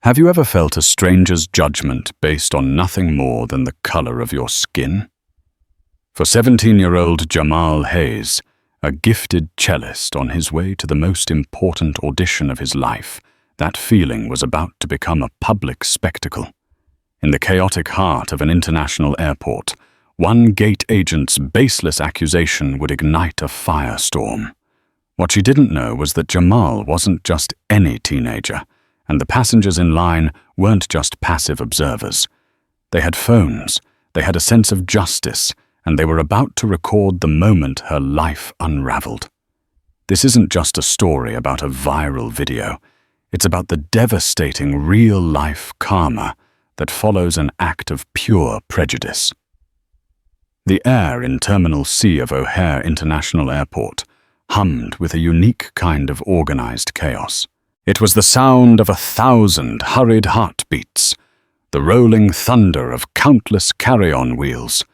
Have you ever felt a stranger's judgment based on nothing more than the color of your skin? For 17-year-old Jamal Hayes, a gifted cellist on his way to the most important audition of his life, that feeling was about to become a public spectacle. In the chaotic heart of an international airport, one gate agent's baseless accusation would ignite a firestorm. What she didn't know was that Jamal wasn't just any teenager, and the passengers in line weren't just passive observers. They had phones, they had a sense of justice, and they were about to record the moment her life unraveled. This isn't just a story about a viral video. It's about the devastating real-life karma that follows an act of pure prejudice. The air in Terminal C of O'Hare International Airport hummed with a unique kind of organized chaos. It was the sound of 1,000 hurried heartbeats, the rolling thunder of countless carry-on wheels,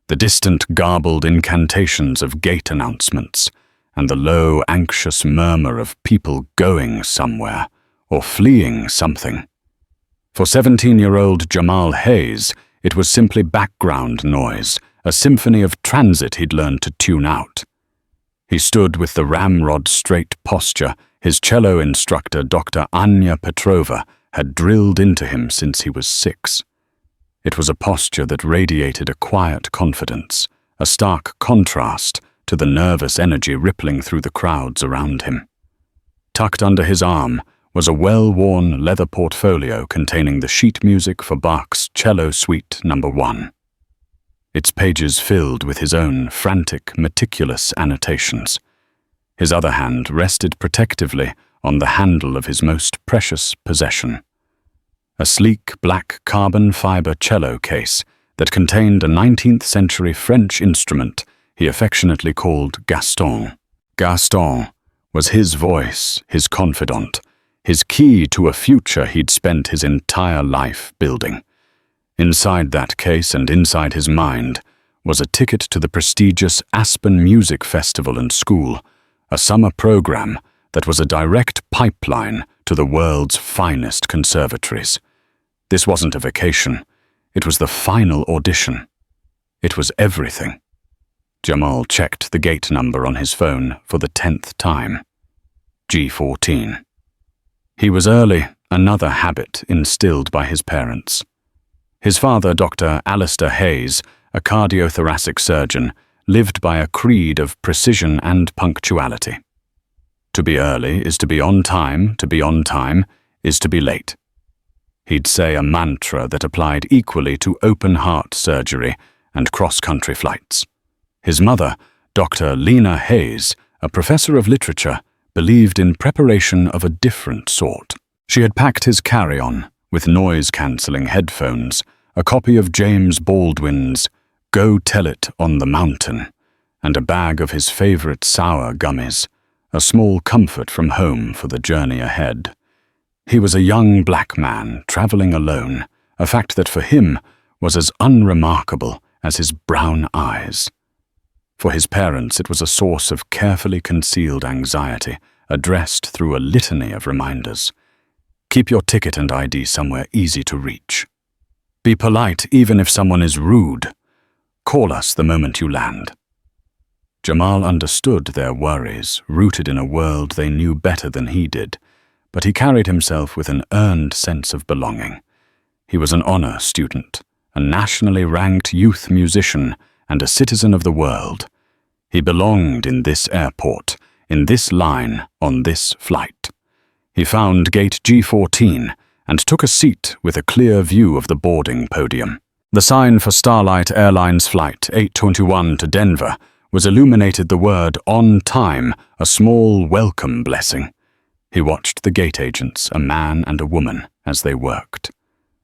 the distant garbled incantations of gate announcements, and the low, anxious murmur of people going somewhere or fleeing something. For 17-year-old Jamal Hayes, it was simply background noise, a symphony of transit he'd learned to tune out. He stood with the ramrod-straight posture his cello instructor, Dr. Anya Petrova, had drilled into him since he was 6. It was a posture that radiated a quiet confidence, a stark contrast to the nervous energy rippling through the crowds around him. Tucked under his arm was a well-worn leather portfolio containing the sheet music for Bach's Cello Suite No. 1. Its pages filled with his own frantic, meticulous annotations. His other hand rested protectively on the handle of his most precious possession, a sleek black carbon fiber cello case that contained a 19th-century French instrument he affectionately called Gaston. Gaston was his voice, his confidant, his key to a future he'd spent his entire life building. Inside that case and inside his mind was a ticket to the prestigious Aspen Music Festival and School, a summer program that was a direct pipeline to the world's finest conservatories. This wasn't a vacation. It was the final audition. It was everything. Jamal checked the gate number on his phone for the 10th time. G14. He was early, another habit instilled by his parents. His father, Dr. Alistair Hayes, a cardiothoracic surgeon, lived by a creed of precision and punctuality. To be early is to be on time is to be late. He'd say a mantra that applied equally to open-heart surgery and cross-country flights. His mother, Dr. Lena Hayes, a professor of literature, believed in preparation of a different sort. She had packed his carry-on with noise-cancelling headphones, a copy of James Baldwin's Go Tell It on the Mountain, and a bag of his favorite sour gummies, a small comfort from home for the journey ahead. He was a young black man traveling alone, a fact that for him was as unremarkable as his brown eyes. For his parents, it was a source of carefully concealed anxiety, addressed through a litany of reminders. Keep your ticket and ID somewhere easy to reach. Be polite even if someone is rude. Call us the moment you land. Jamal understood their worries, rooted in a world they knew better than he did, but he carried himself with an earned sense of belonging. He was an honor student, a nationally ranked youth musician, and a citizen of the world. He belonged in this airport, in this line, on this flight. He found gate G14 and took a seat with a clear view of the boarding podium. The sign for Starlight Airlines Flight 821 to Denver was illuminated the word "on time," a small welcome blessing. He watched the gate agents, a man and a woman, as they worked.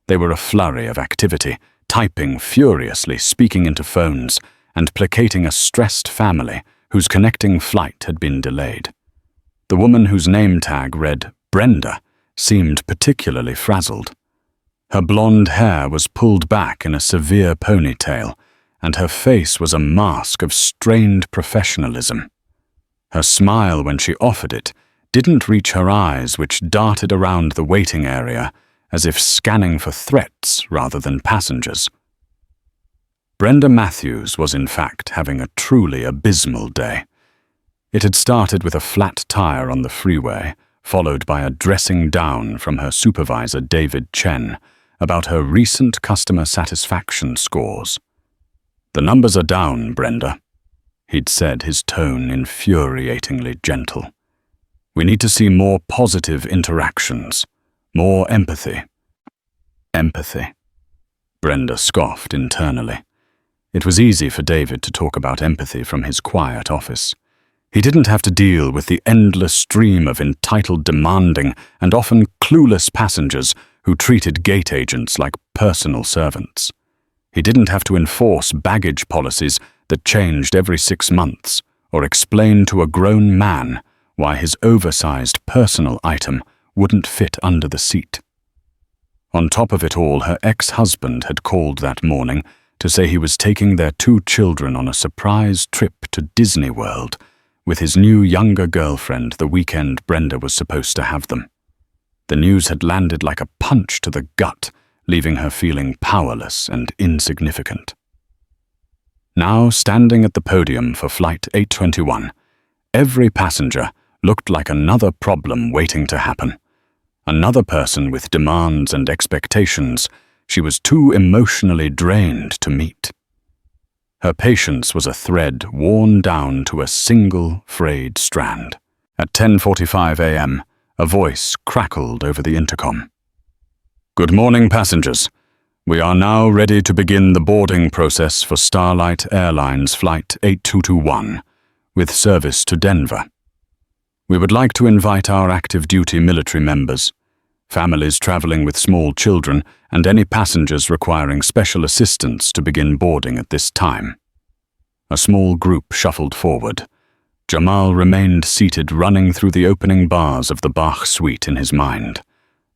They were a flurry of activity, typing furiously, speaking into phones, and placating a stressed family whose connecting flight had been delayed. The woman whose name tag read Brenda seemed particularly frazzled. Her blonde hair was pulled back in a severe ponytail, and her face was a mask of strained professionalism. Her smile when she offered it didn't reach her eyes, which darted around the waiting area, as if scanning for threats rather than passengers. Brenda Matthews was in fact having a truly abysmal day. It had started with a flat tire on the freeway, followed by a dressing down from her supervisor David Chen about her recent customer satisfaction scores. "The numbers are down, Brenda," he'd said, his tone infuriatingly gentle. "We need to see more positive interactions, more empathy." Empathy. Brenda scoffed internally. It was easy for David to talk about empathy from his quiet office. He didn't have to deal with the endless stream of entitled, demanding, and often clueless passengers who treated gate agents like personal servants. He didn't have to enforce baggage policies that changed every 6 months, or explain to a grown man why his oversized personal item wouldn't fit under the seat. On top of it all, her ex-husband had called that morning to say he was taking their 2 children on a surprise trip to Disney World with his new younger girlfriend the weekend Brenda was supposed to have them. The news had landed like a punch to the gut, leaving her feeling powerless and insignificant. Now, standing at the podium for Flight 821, every passenger looked like another problem waiting to happen. Another person with demands and expectations she was too emotionally drained to meet. Her patience was a thread worn down to a single frayed strand. At 10:45 a.m., a voice crackled over the intercom. "Good morning, passengers. We are now ready to begin the boarding process for Starlight Airlines Flight 8221, with service to Denver. We would like to invite our active duty military members, families traveling with small children, and any passengers requiring special assistance to begin boarding at this time." A small group shuffled forward. Jamal remained seated, running through the opening bars of the Bach suite in his mind.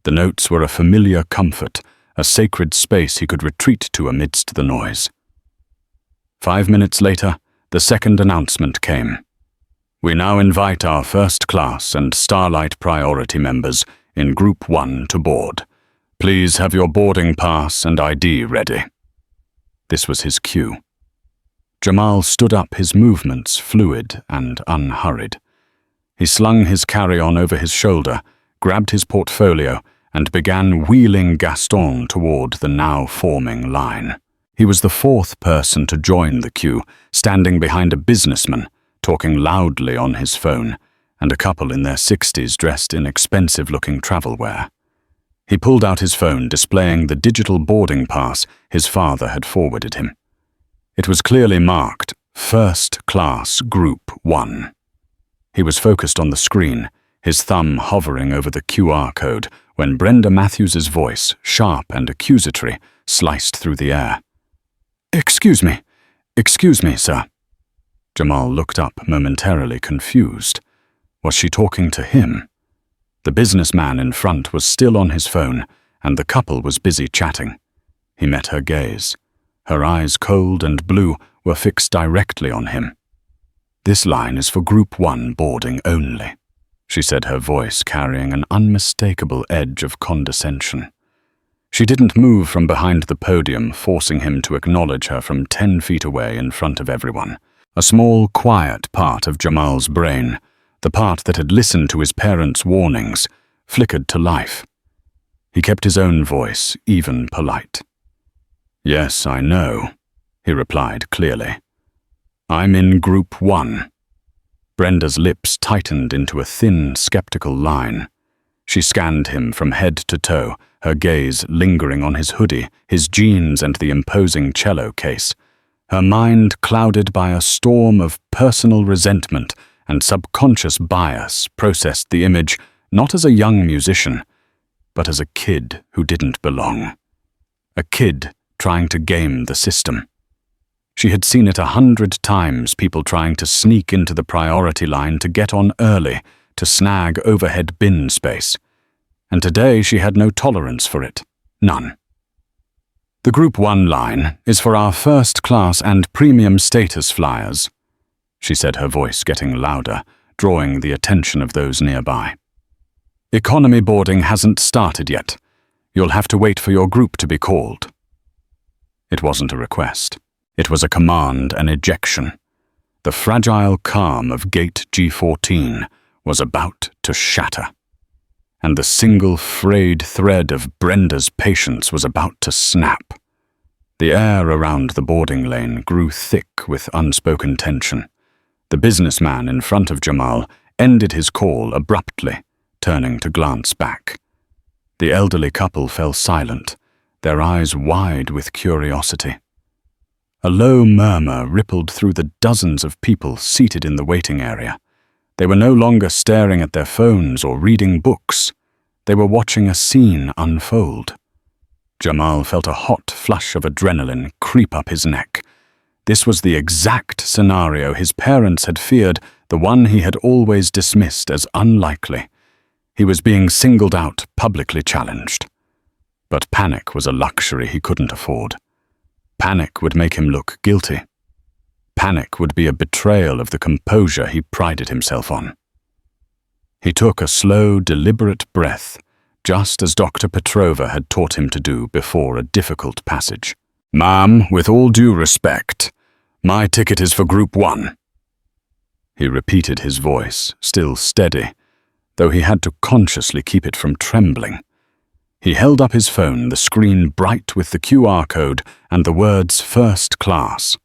The notes were a familiar comfort, a sacred space he could retreat to amidst the noise. 5 minutes later, the second announcement came. "We now invite our first class and Starlight Priority members in Group 1 to board. Please have your boarding pass and ID ready." This was his cue. Jamal stood up, his movements fluid and unhurried. He slung his carry-on over his shoulder, grabbed his portfolio, and began wheeling Gaston toward the now forming line. He was the 4th person to join the queue, standing behind a businessman, talking loudly on his phone, and a couple in their 60s dressed in expensive-looking travel wear. He pulled out his phone, displaying the digital boarding pass his father had forwarded him. It was clearly marked First Class Group 1. He was focused on the screen, his thumb hovering over the QR code, when Brenda Matthews's voice, sharp and accusatory, sliced through the air. Excuse me, sir." Jamal looked up, momentarily confused. Was she talking to him? The businessman in front was still on his phone, and the couple was busy chatting. He met her gaze. Her eyes, cold and blue, were fixed directly on him. "This line is for Group 1 boarding only," she said, her voice carrying an unmistakable edge of condescension. She didn't move from behind the podium, forcing him to acknowledge her from 10 feet away in front of everyone. A small, quiet part of Jamal's brain, the part that had listened to his parents' warnings, flickered to life. He kept his own voice, even polite. "Yes, I know," he replied clearly. "I'm in Group 1. Brenda's lips tightened into a thin, skeptical line. She scanned him from head to toe, her gaze lingering on his hoodie, his jeans, and the imposing cello case. Her mind clouded by a storm of personal resentment and subconscious bias processed the image not as a young musician, but as a kid who didn't belong. A kid trying to game the system. She had seen it 100 times, people trying to sneak into the priority line to get on early, to snag overhead bin space. And today she had no tolerance for it. None. "The Group 1 line is for our first class and premium status flyers," she said, her voice getting louder, drawing the attention of those nearby. "Economy boarding hasn't started yet. You'll have to wait for your group to be called." It wasn't a request. It was a command, an ejection. The fragile calm of gate G14 was about to shatter, and the single frayed thread of Brenda's patience was about to snap. The air around the boarding lane grew thick with unspoken tension. The businessman in front of Jamal ended his call abruptly, turning to glance back. The elderly couple fell silent, their eyes wide with curiosity. A low murmur rippled through the dozens of people seated in the waiting area. They were no longer staring at their phones or reading books. They were watching a scene unfold. Jamal felt a hot flush of adrenaline creep up his neck. This was the exact scenario his parents had feared, the one he had always dismissed as unlikely. He was being singled out, publicly challenged. But panic was a luxury he couldn't afford. Panic would make him look guilty. Panic would be a betrayal of the composure he prided himself on. He took a slow, deliberate breath, just as Dr. Petrova had taught him to do before a difficult passage. "Ma'am, with all due respect, my ticket is for Group 1. He repeated his voice, still steady, though he had to consciously keep it from trembling. He held up his phone, the screen bright with the QR code and the words "First Class."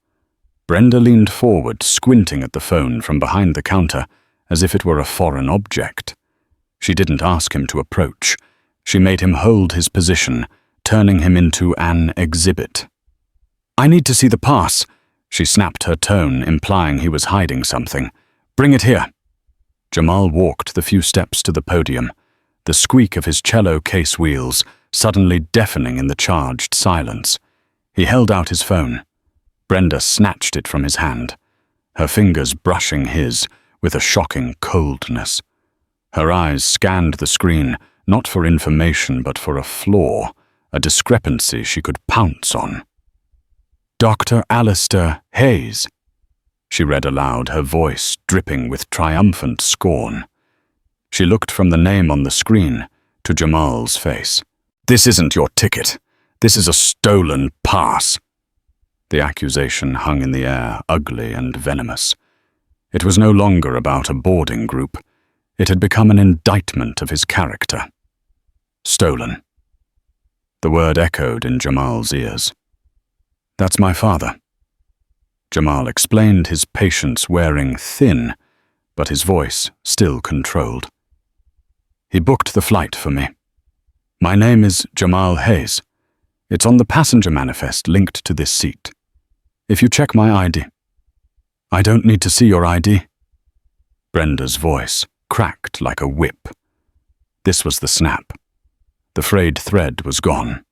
Brenda leaned forward, squinting at the phone from behind the counter, as if it were a foreign object. She didn't ask him to approach. She made him hold his position, turning him into an exhibit. "I need to see the pass." She snapped her tone, implying he was hiding something. "Bring it here." Jamal walked the few steps to the podium, the squeak of his cello case wheels suddenly deafening in the charged silence. He held out his phone. Brenda snatched it from his hand, her fingers brushing his with a shocking coldness. Her eyes scanned the screen, not for information but for a flaw, a discrepancy she could pounce on. "Dr. Alistair Hayes," she read aloud, her voice dripping with triumphant scorn. She looked from the name on the screen to Jamal's face. "This isn't your ticket. This is a stolen pass." The accusation hung in the air, ugly and venomous. It was no longer about a boarding group. It had become an indictment of his character. Stolen. The word echoed in Jamal's ears. "That's my father." Jamal explained, his patience wearing thin, but his voice still controlled. "He booked the flight for me. My name is Jamal Hayes. It's on the passenger manifest linked to this seat. If you check my ID..." "I don't need to see your ID." Brenda's voice cracked like a whip. This was the snap. The frayed thread was gone.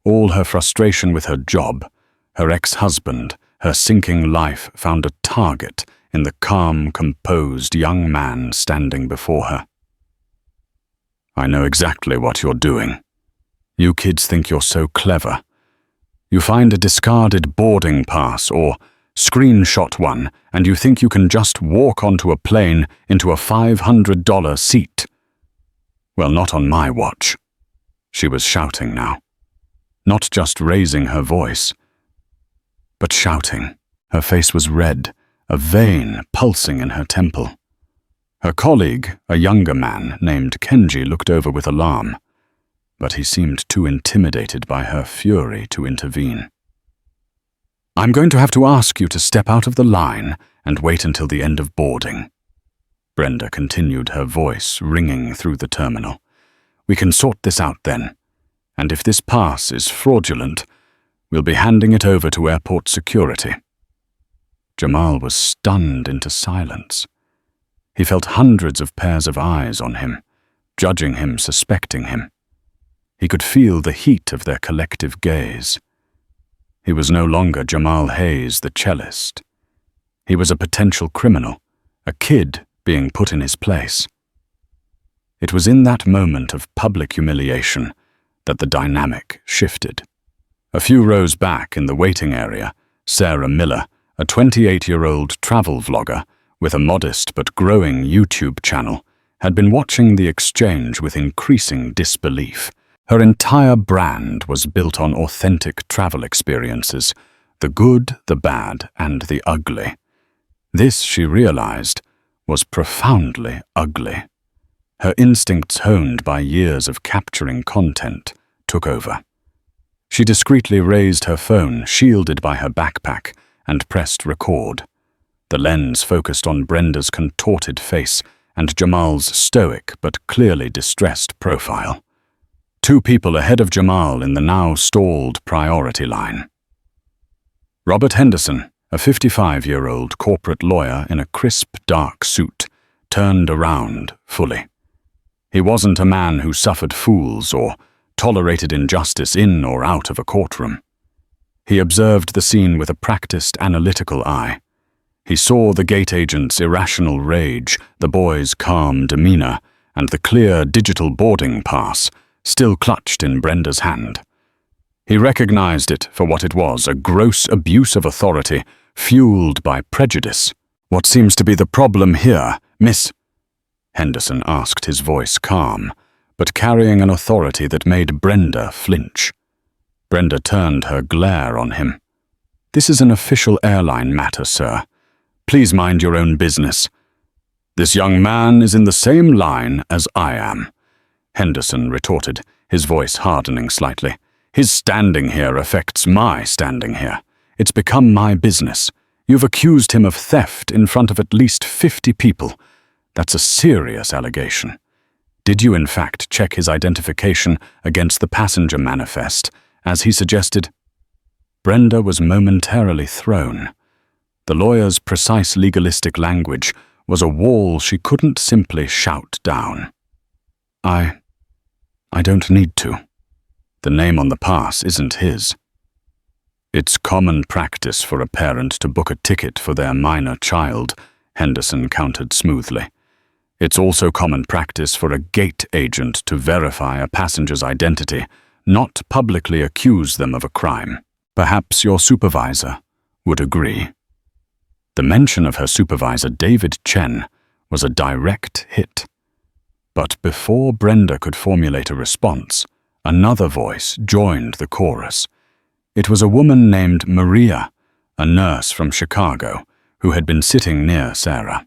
All her frustration with her job, her ex-husband, her sinking life found a target in the calm, composed young man standing before her. "I know exactly what you're doing. You kids think you're so clever. You find a discarded boarding pass or screenshot one, and you think you can just walk onto a plane into a $500 seat. Well, not on my watch." She was shouting now. Not just raising her voice, but shouting. Her face was red, a vein pulsing in her temple. Her colleague, a younger man named Kenji, looked over with alarm, but he seemed too intimidated by her fury to intervene. "I'm going to have to ask you to step out of the line and wait until the end of boarding." Brenda continued, her voice ringing through the terminal. "We can sort this out then, and if this pass is fraudulent, we'll be handing it over to airport security." Jamal was stunned into silence. He felt hundreds of pairs of eyes on him, judging him, suspecting him. He could feel the heat of their collective gaze. He was no longer Jamal Hayes, the cellist. He was a potential criminal, a kid being put in his place. It was in that moment of public humiliation that the dynamic shifted. A few rows back in the waiting area, Sarah Miller, a 28-year-old travel vlogger with a modest but growing YouTube channel, had been watching the exchange with increasing disbelief. Her entire brand was built on authentic travel experiences, the good, the bad, and the ugly. This, she realized, was profoundly ugly. Her instincts, honed by years of capturing content, took over. She discreetly raised her phone, shielded by her backpack, and pressed record. The lens focused on Brenda's contorted face and Jamal's stoic but clearly distressed profile. 2 people ahead of Jamal in the now stalled priority line. Robert Henderson, a 55-year-old corporate lawyer in a crisp, dark suit, turned around fully. He wasn't a man who suffered fools or tolerated injustice in or out of a courtroom. He observed the scene with a practiced, analytical eye. He saw the gate agent's irrational rage, the boy's calm demeanor, and the clear digital boarding pass still clutched in Brenda's hand. He recognized it for what it was, a gross abuse of authority, fueled by prejudice. "What seems to be the problem here, Miss?" Henderson asked, his voice calm, but carrying an authority that made Brenda flinch. Brenda turned her glare on him. "This is an official airline matter, sir. Please mind your own business." "This young man is in the same line as I am," Henderson retorted, his voice hardening slightly. "His standing here affects my standing here. It's become my business. You've accused him of theft in front of at least 50 people. That's a serious allegation. Did you in fact check his identification against the passenger manifest, as he suggested?" Brenda was momentarily thrown. The lawyer's precise legalistic language was a wall she couldn't simply shout down. I don't need to. The name on the pass isn't his." "It's common practice for a parent to book a ticket for their minor child," Henderson countered smoothly. "It's also common practice for a gate agent to verify a passenger's identity, not publicly accuse them of a crime. Perhaps your supervisor would agree." The mention of her supervisor, David Chen, was a direct hit. But before Brenda could formulate a response, another voice joined the chorus. It was a woman named Maria, a nurse from Chicago, who had been sitting near Sarah.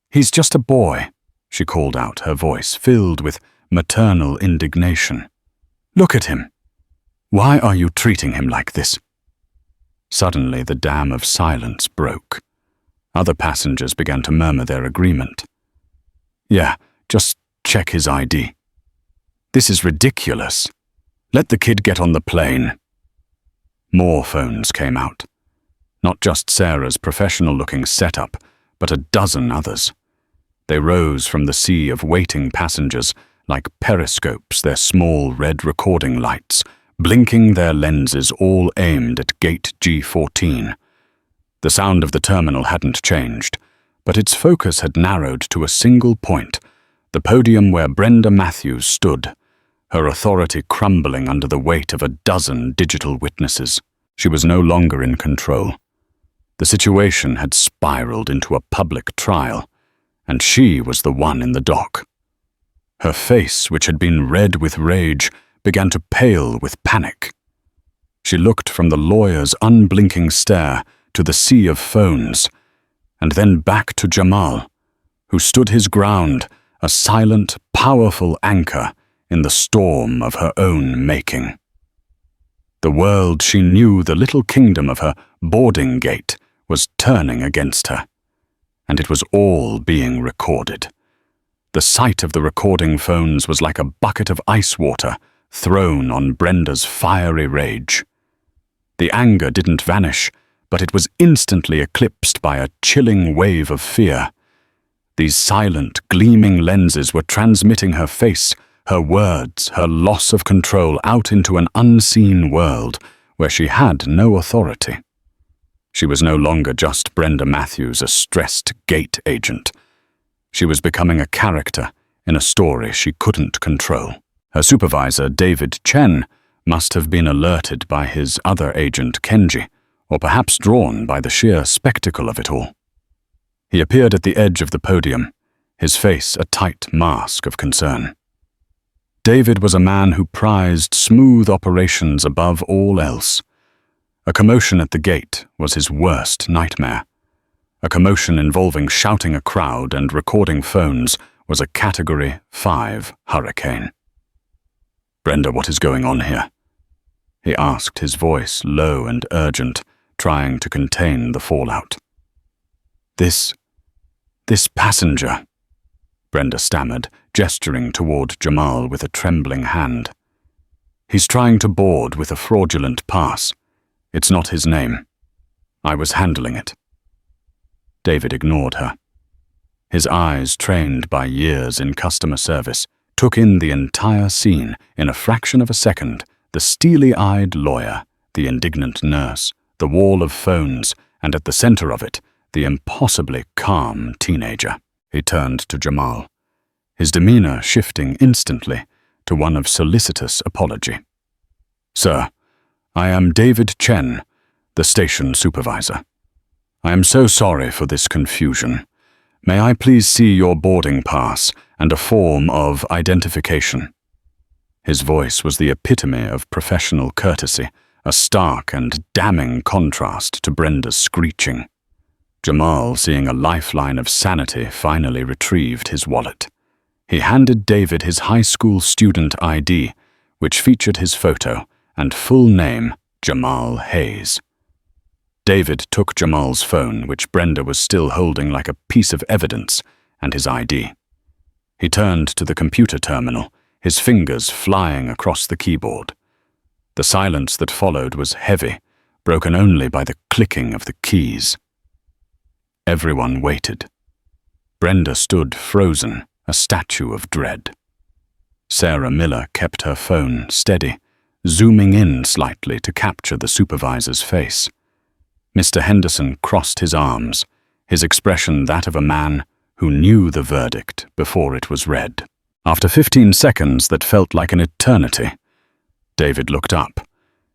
"He's just a boy," she called out, her voice filled with maternal indignation. "Look at him. Why are you treating him like this?" Suddenly, the dam of silence broke. Other passengers began to murmur their agreement. "Yeah, just check his ID. This is ridiculous. Let the kid get on the plane." More phones came out. Not just Sarah's professional-looking setup, but a dozen others. They rose from the sea of waiting passengers like periscopes, their small red recording lights, blinking their lenses all aimed at gate G14. The sound of the terminal hadn't changed, but its focus had narrowed to a single point, the podium where Brenda Matthews stood, her authority crumbling under the weight of a dozen digital witnesses. She was no longer in control. The situation had spiraled into a public trial, and she was the one in the dock. Her face, which had been red with rage, began to pale with panic. She looked from the lawyer's unblinking stare to the sea of phones, and then back to Jamal, who stood his ground, a silent, powerful anchor in the storm of her own making. The world she knew, the little kingdom of her boarding gate, was turning against her, and it was all being recorded. The sight of the recording phones was like a bucket of ice water thrown on Brenda's fiery rage. The anger didn't vanish, but it was instantly eclipsed by a chilling wave of fear. These silent, gleaming lenses were transmitting her face, her words, her loss of control out into an unseen world where she had no authority. She was no longer just Brenda Matthews, a stressed gate agent. She was becoming a character in a story she couldn't control. Her supervisor, David Chen, must have been alerted by his other agent, Kenji, or perhaps drawn by the sheer spectacle of it all. He appeared at the edge of the podium, his face a tight mask of concern. David was a man who prized smooth operations above all else. A commotion at the gate was his worst nightmare. A commotion involving shouting a crowd and recording phones was a Category 5 hurricane. "Brenda, what is going on here?" he asked, his voice low and urgent, trying to contain the fallout. This passenger," Brenda stammered, gesturing toward Jamal with a trembling hand. "He's trying to board with a fraudulent pass. It's not his name. I was handling it." David ignored her. His eyes, trained by years in customer service, took in the entire scene in a fraction of a second: the steely-eyed lawyer, the indignant nurse, the wall of phones, and at the center of it, the impossibly calm teenager. He turned to Jamal, his demeanor shifting instantly to one of solicitous apology. "Sir, I am David Chen, the station supervisor. I am so sorry for this confusion. May I please see your boarding pass and a form of identification?" His voice was the epitome of professional courtesy, a stark and damning contrast to Brenda's screeching. Jamal, seeing a lifeline of sanity, finally retrieved his wallet. He handed David his high school student ID, which featured his photo and full name, Jamal Hayes. David took Jamal's phone, which Brenda was still holding like a piece of evidence, and his ID. He turned to the computer terminal, his fingers flying across the keyboard. The silence that followed was heavy, broken only by the clicking of the keys. Everyone waited. Brenda stood frozen, a statue of dread. Sarah Miller kept her phone steady, zooming in slightly to capture the supervisor's face. Mr. Henderson crossed his arms, his expression that of a man who knew the verdict before it was read. After 15 seconds that felt like an eternity, David looked up.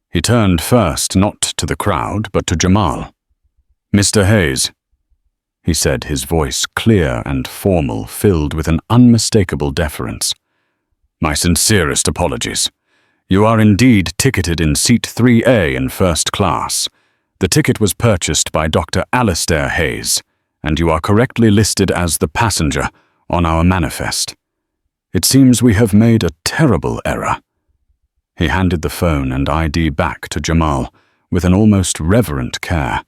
He turned first not to the crowd, but to Jamal. "Mr. Hayes," he said, his voice clear and formal, filled with an unmistakable deference. "My sincerest apologies. You are indeed ticketed in seat 3A in first class. The ticket was purchased by Dr. Alistair Hayes, and you are correctly listed as the passenger on our manifest. It seems we have made a terrible error." He handed the phone and ID back to Jamal with an almost reverent care.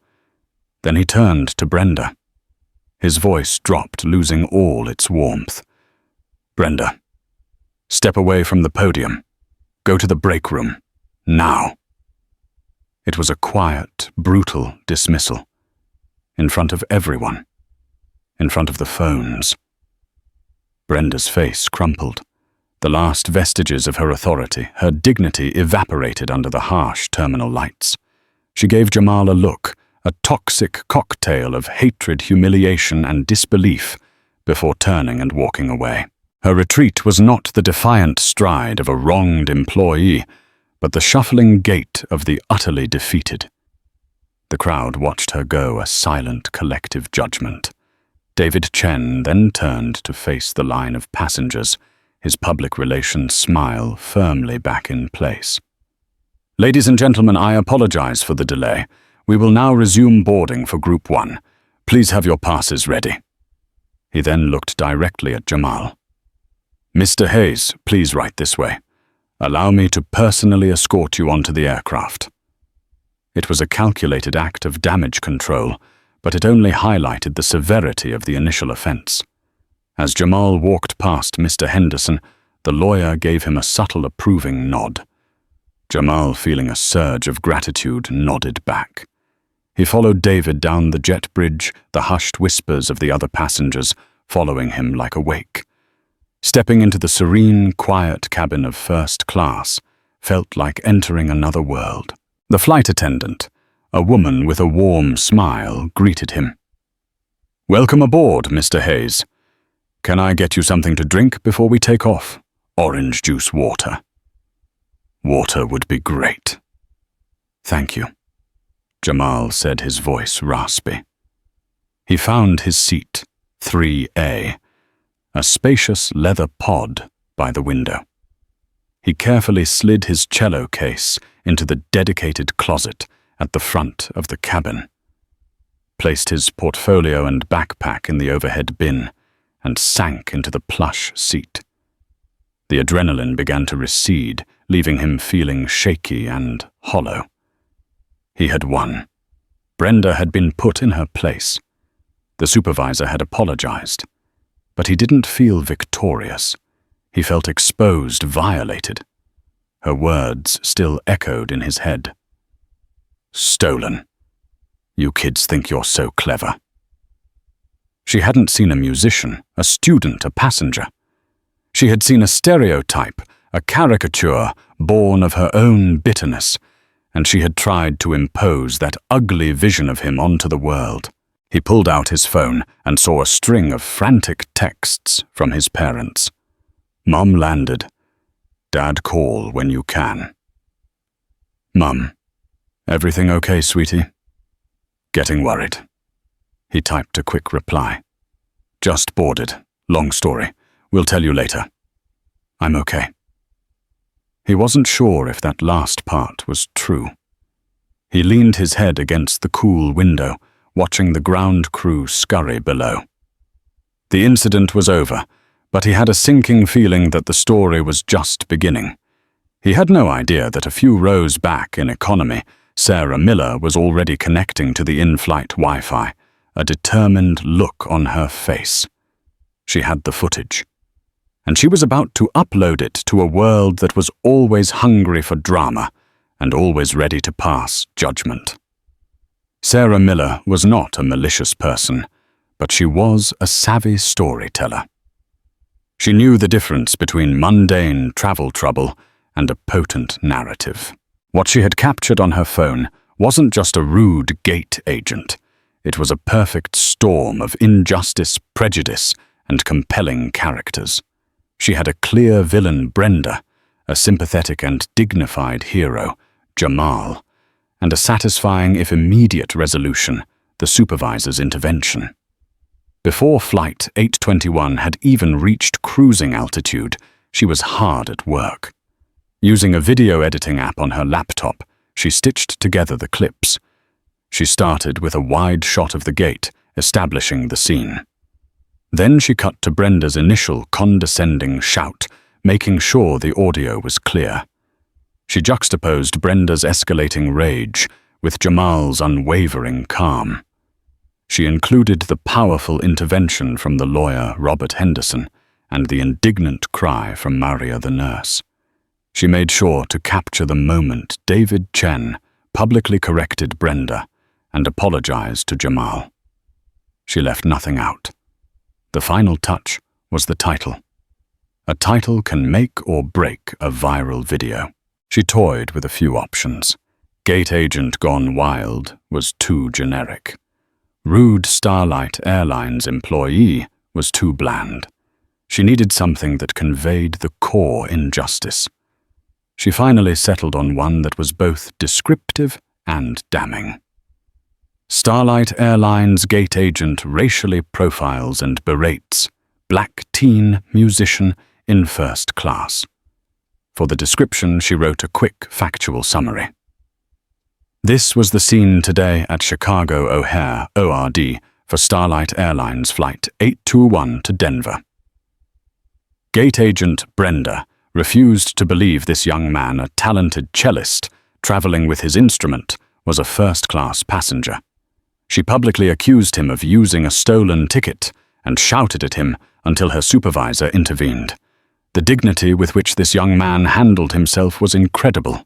Then he turned to Brenda. His voice dropped, losing all its warmth. "Brenda, step away from the podium. Go to the break room. Now." It was a quiet, brutal dismissal. In front of everyone. In front of the phones. Brenda's face crumpled. The last vestiges of her authority, her dignity, evaporated under the harsh terminal lights. She gave Jamal a look, a toxic cocktail of hatred, humiliation, and disbelief, before turning and walking away. Her retreat was not the defiant stride of a wronged employee, but the shuffling gait of the utterly defeated. The crowd watched her go, a silent collective judgment. David Chen then turned to face the line of passengers, his public relations smile firmly back in place. "Ladies and gentlemen, I apologize for the delay. We will now resume boarding for Group 1. Please have your passes ready." He then looked directly at Jamal. "Mr. Hayes, please right this way. Allow me to personally escort you onto the aircraft." It was a calculated act of damage control, but it only highlighted the severity of the initial offense. As Jamal walked past Mr. Henderson, the lawyer gave him a subtle approving nod. Jamal, feeling a surge of gratitude, nodded back. He followed David down the jet bridge, the hushed whispers of the other passengers following him like a wake. Stepping into the serene, quiet cabin of first class felt like entering another world. The flight attendant, a woman with a warm smile, greeted him. "Welcome aboard, Mr. Hayes. Can I get you something to drink before we take off? Orange juice water." "Water would be great." "Thank you," Jamal said, his voice raspy. He found his seat, 3A, a spacious leather pod by the window. He carefully slid his cello case into the dedicated closet at the front of the cabin, placed his portfolio and backpack in the overhead bin, and sank into the plush seat. The adrenaline began to recede, leaving him feeling shaky and hollow. He had won. Brenda had been put in her place. The supervisor had apologized, but he didn't feel victorious. He felt exposed, violated. Her words still echoed in his head. "Stolen. You kids think you're so clever." She hadn't seen a musician, a student, a passenger. She had seen a stereotype, a caricature born of her own bitterness, and she had tried to impose that ugly vision of him onto the world. He pulled out his phone and saw a string of frantic texts from his parents. "Mom landed. Dad, call when you can." "Mum, everything okay, sweetie?" "Getting worried." He typed a quick reply. "Just boarded. Long story. We'll tell you later. I'm okay." He wasn't sure if that last part was true. He leaned his head against the cool window, watching the ground crew scurry below. The incident was over, but he had a sinking feeling that the story was just beginning. He had no idea that a few rows back in economy, Sarah Miller was already connecting to the in-flight Wi-Fi, a determined look on her face. She had the footage, and she was about to upload it to a world that was always hungry for drama and always ready to pass judgment. Sarah Miller was not a malicious person, but she was a savvy storyteller. She knew the difference between mundane travel trouble and a potent narrative. What she had captured on her phone wasn't just a rude gate agent. It was a perfect storm of injustice, prejudice, and compelling characters. She had a clear villain, Brenda, a sympathetic and dignified hero, Jamal, and a satisfying if immediate resolution, the supervisor's intervention. Before Flight 821 had even reached cruising altitude, she was hard at work. Using a video editing app on her laptop, she stitched together the clips. She started with a wide shot of the gate, establishing the scene. Then she cut to Brenda's initial condescending shout, making sure the audio was clear. She juxtaposed Brenda's escalating rage with Jamal's unwavering calm. She included the powerful intervention from the lawyer Robert Henderson and the indignant cry from Maria the nurse. She made sure to capture the moment David Chen publicly corrected Brenda and apologized to Jamal. She left nothing out. The final touch was the title. A title can make or break a viral video. She toyed with a few options. Gate Agent Gone Wild was too generic. Rude Starlight Airlines employee was too bland. She needed something that conveyed the core injustice. She finally settled on one that was both descriptive and damning. Starlight Airlines gate agent racially profiles and berates black teen musician in first class. For the description, she wrote a quick, factual summary. This was the scene today at Chicago O'Hare, ORD, for Starlight Airlines Flight 821 to Denver. Gate agent Brenda refused to believe this young man, a talented cellist, traveling with his instrument, was a first-class passenger. She publicly accused him of using a stolen ticket and shouted at him until her supervisor intervened. The dignity with which this young man handled himself was incredible.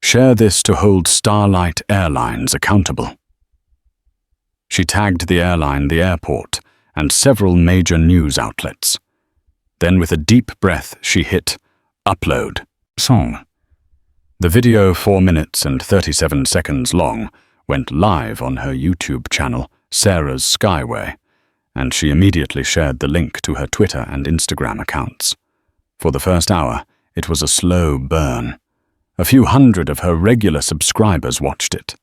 Share this to hold Starlight Airlines accountable. She tagged the airline, the airport, and several major news outlets. Then with a deep breath, she hit upload song. The video, 4 minutes and 37 seconds long, went live on her YouTube channel, Sarah's Skyway, and she immediately shared the link to her Twitter and Instagram accounts. For the first hour, it was a slow burn. A few hundred of her regular subscribers watched it.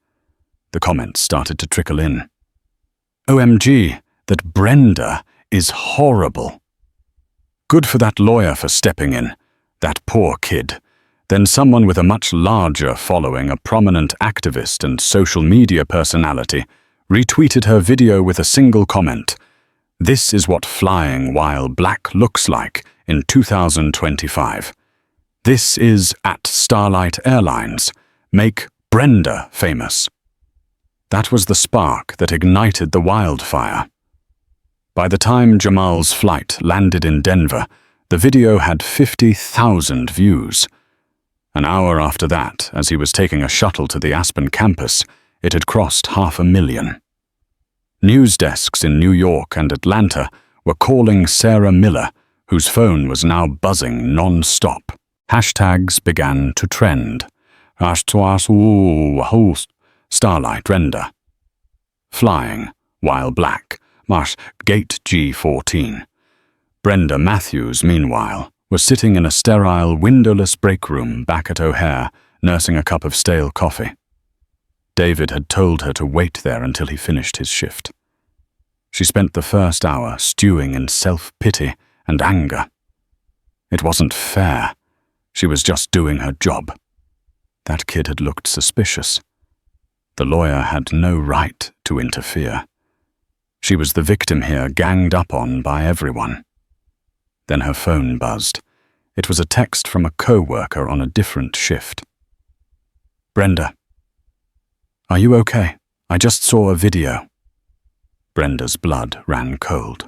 The comments started to trickle in. OMG, that Brenda is horrible. Good for that lawyer for stepping in. That poor kid. Then someone with a much larger following, a prominent activist and social media personality, retweeted her video with a single comment. "This is what flying while black looks like in 2025. This is at Starlight Airlines. Make Brenda famous." That was the spark that ignited the wildfire. By the time Jamal's flight landed in Denver, the video had 50,000 views. An hour after that, as he was taking a shuttle to the Aspen campus, it had crossed 500,000. News desks in New York and Atlanta were calling Sarah Miller, whose phone was now buzzing non-stop. Hashtags began to trend. Starlight Render. Flying while black. Gate G14. Brenda Matthews, meanwhile, was sitting in a sterile, windowless break room back at O'Hare, nursing a cup of stale coffee. David had told her to wait there until he finished his shift. She spent the first hour stewing in self-pity and anger. It wasn't fair. She was just doing her job. That kid had looked suspicious. The lawyer had no right to interfere. She was the victim here, ganged up on by everyone. Then her phone buzzed. It was a text from a co-worker on a different shift. "Brenda, are you okay? I just saw a video." Brenda's blood ran cold.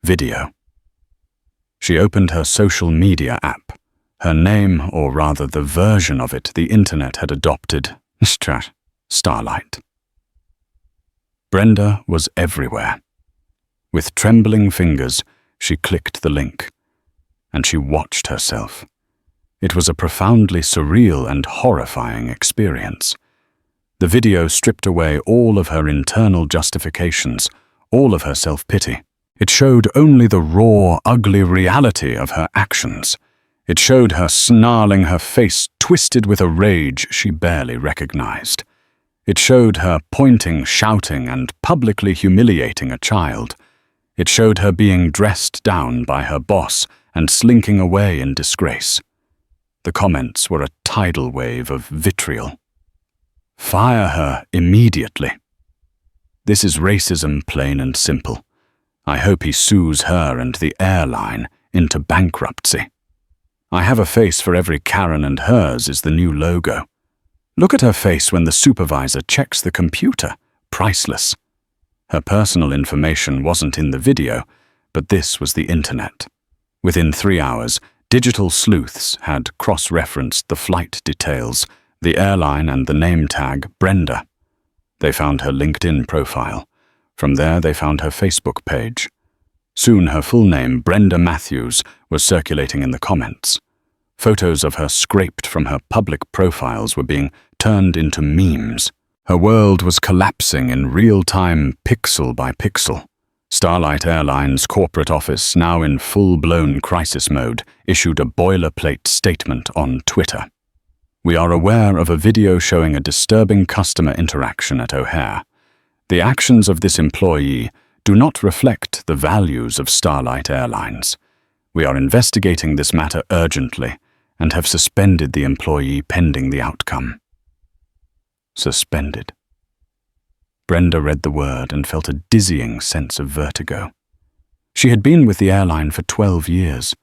Video. She opened her social media app. Her name, or rather the version of it the internet had adopted, Starlight. Brenda was everywhere. With trembling fingers, she clicked the link, and she watched herself. It was a profoundly surreal and horrifying experience. The video stripped away all of her internal justifications, all of her self-pity. It showed only the raw, ugly reality of her actions. It showed her snarling, her face twisted with a rage she barely recognized. It showed her pointing, shouting, and publicly humiliating a child. It showed her being dressed down by her boss and slinking away in disgrace. The comments were a tidal wave of vitriol. "Fire her immediately. This is racism, plain and simple. I hope he sues her and the airline into bankruptcy. I have a face for every Karen, and hers is the new logo. Look at her face when the supervisor checks the computer. Priceless." Her personal information wasn't in the video, but this was the internet. Within 3 hours, digital sleuths had cross-referenced the flight details, the airline, and the name tag Brenda. They found her LinkedIn profile. From there, they found her Facebook page. Soon, her full name, Brenda Matthews, was circulating in the comments. Photos of her scraped from her public profiles were being turned into memes. Her world was collapsing in real time, pixel by pixel. Starlight Airlines' corporate office, now in full-blown crisis mode, issued a boilerplate statement on Twitter. "We are aware of a video showing a disturbing customer interaction at O'Hare. The actions of this employee do not reflect the values of Starlight Airlines. We are investigating this matter urgently and have suspended the employee pending the outcome." Suspended. Brenda read the word and felt a dizzying sense of vertigo. She had been with the airline for 12 years.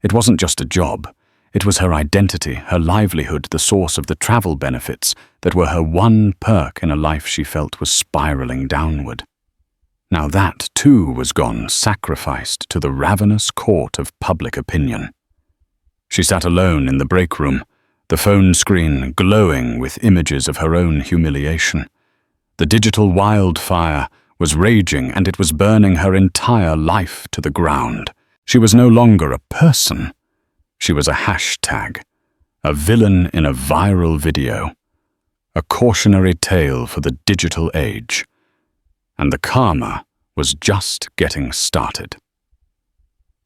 It wasn't just a job. It was her identity, her livelihood, the source of the travel benefits that were her one perk in a life she felt was spiraling downward. Now that, too, was gone, sacrificed to the ravenous court of public opinion. She sat alone in the break room, the phone screen glowing with images of her own humiliation. The digital wildfire was raging, and it was burning her entire life to the ground. She was no longer a person. She was a hashtag, a villain in a viral video, a cautionary tale for the digital age. And the karma was just getting started.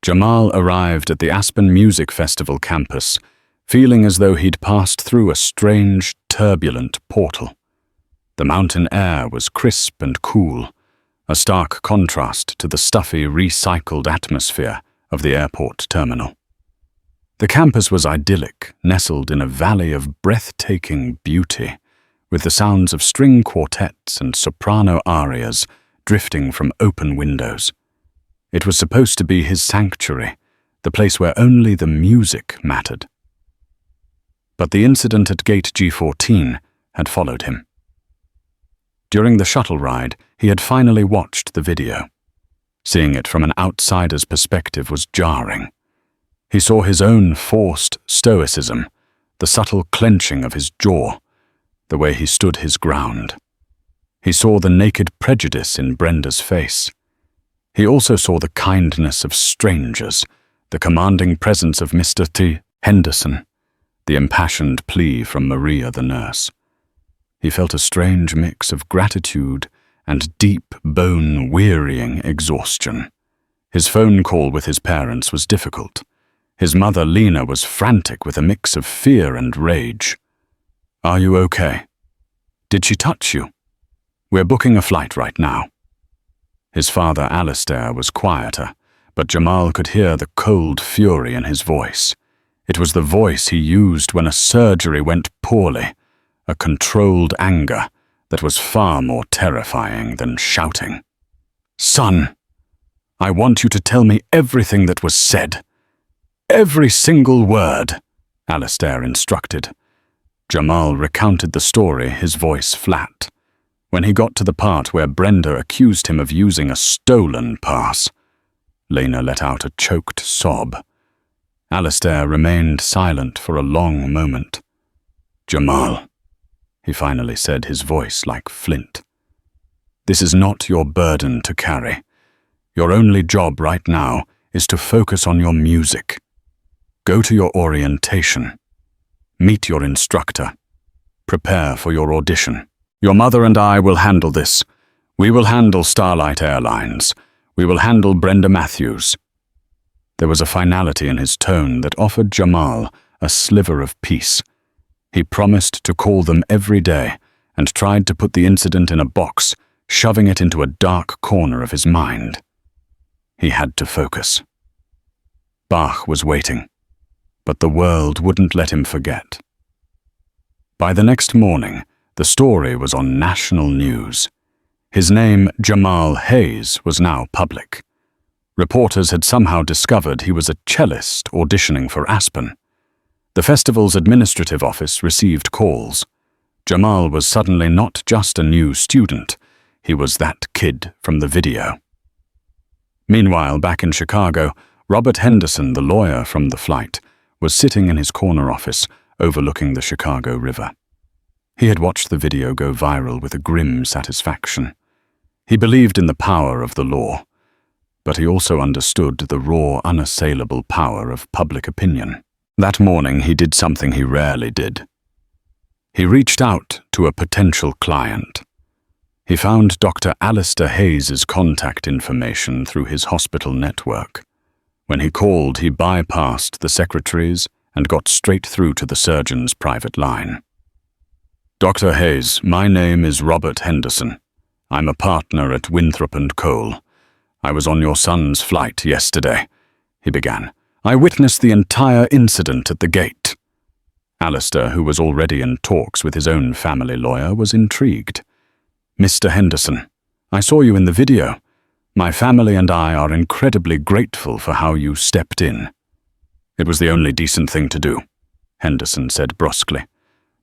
Jamal arrived at the Aspen Music Festival campus, feeling as though he'd passed through a strange, turbulent portal. The mountain air was crisp and cool, a stark contrast to the stuffy, recycled atmosphere of the airport terminal. The campus was idyllic, nestled in a valley of breathtaking beauty, with the sounds of string quartets and soprano arias drifting from open windows. It was supposed to be his sanctuary, the place where only the music mattered. But the incident at gate G14 had followed him. During the shuttle ride, he had finally watched the video. Seeing it from an outsider's perspective was jarring. He saw his own forced stoicism, the subtle clenching of his jaw, the way he stood his ground. He saw the naked prejudice in Brenda's face. He also saw the kindness of strangers, the commanding presence of Mr. T. Henderson, the impassioned plea from Maria the nurse. He felt a strange mix of gratitude and deep, bone-wearying exhaustion. His phone call with his parents was difficult. His mother, Lena, was frantic with a mix of fear and rage. "Are you okay? Did she touch you? We're booking a flight right now." His father, Alistair, was quieter, but Jamal could hear the cold fury in his voice. It was the voice he used when a surgery went poorly, a controlled anger that was far more terrifying than shouting. "Son, I want you to tell me everything that was said. Every single word," Alistair instructed. Jamal recounted the story, his voice flat. When he got to the part where Brenda accused him of using a stolen pass, Lena let out a choked sob. Alistair remained silent for a long moment. "Jamal," he finally said, his voice like flint. "This is not your burden to carry. Your only job right now is to focus on your music. Go to your orientation. Meet your instructor. Prepare for your audition. Your mother and I will handle this. We will handle Starlight Airlines. We will handle Brenda Matthews." There was a finality in his tone that offered Jamal a sliver of peace. He promised to call them every day and tried to put the incident in a box, shoving it into a dark corner of his mind. He had to focus. Bach was waiting, but the world wouldn't let him forget. By the next morning, the story was on national news. His name, Jamal Hayes, was now public. Reporters had somehow discovered he was a cellist auditioning for Aspen. The festival's administrative office received calls. Jamal was suddenly not just a new student, he was that kid from the video. Meanwhile, back in Chicago, Robert Henderson, the lawyer from the flight, was sitting in his corner office overlooking the Chicago River. He had watched the video go viral with a grim satisfaction. He believed in the power of the law, but he also understood the raw, unassailable power of public opinion. That morning he did something he rarely did. He reached out to a potential client. He found Dr. Alistair Hayes' contact information through his hospital network. When he called, he bypassed the secretaries and got straight through to the surgeon's private line. "Dr. Hayes, my name is Robert Henderson. I'm a partner at Winthrop & Cole. I was on your son's flight yesterday," he began. "I witnessed the entire incident at the gate." Alistair, who was already in talks with his own family lawyer, was intrigued. "Mr. Henderson, I saw you in the video. My family and I are incredibly grateful for how you stepped in." "It was the only decent thing to do," Henderson said brusquely.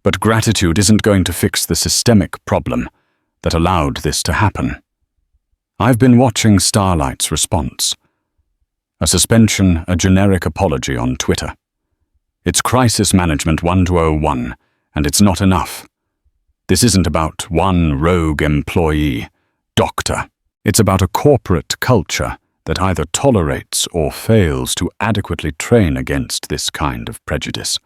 "But gratitude isn't going to fix the systemic problem that allowed this to happen. I've been watching Starlight's response. A suspension, a generic apology on Twitter. It's crisis management 1201, and it's not enough. This isn't about one rogue employee, doctor. It's about a corporate culture that either tolerates or fails to adequately train against this kind of prejudice.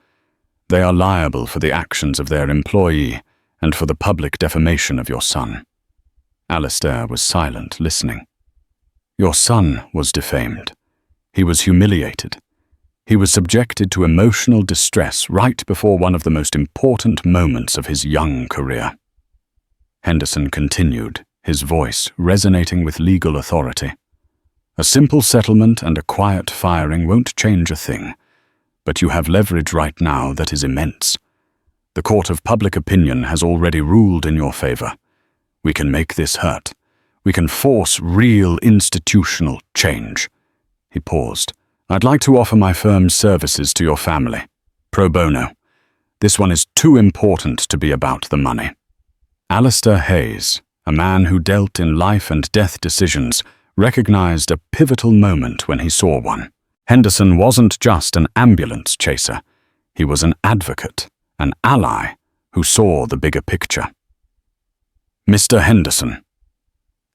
They are liable for the actions of their employee and for the public defamation of your son." Alistair was silent, listening. "Your son was defamed. He was humiliated. He was subjected to emotional distress right before one of the most important moments of his young career." Henderson continued, his voice resonating with legal authority. "A simple settlement and a quiet firing won't change a thing, but you have leverage right now that is immense. The court of public opinion has already ruled in your favor. We can make this hurt. We can force real institutional change." He paused. "I'd like to offer my firm's services to your family. Pro bono. This one is too important to be about the money." Alistair Hayes, a man who dealt in life and death decisions, recognized a pivotal moment when he saw one. Henderson wasn't just an ambulance chaser. He was an advocate, an ally, who saw the bigger picture. "Mr. Henderson,"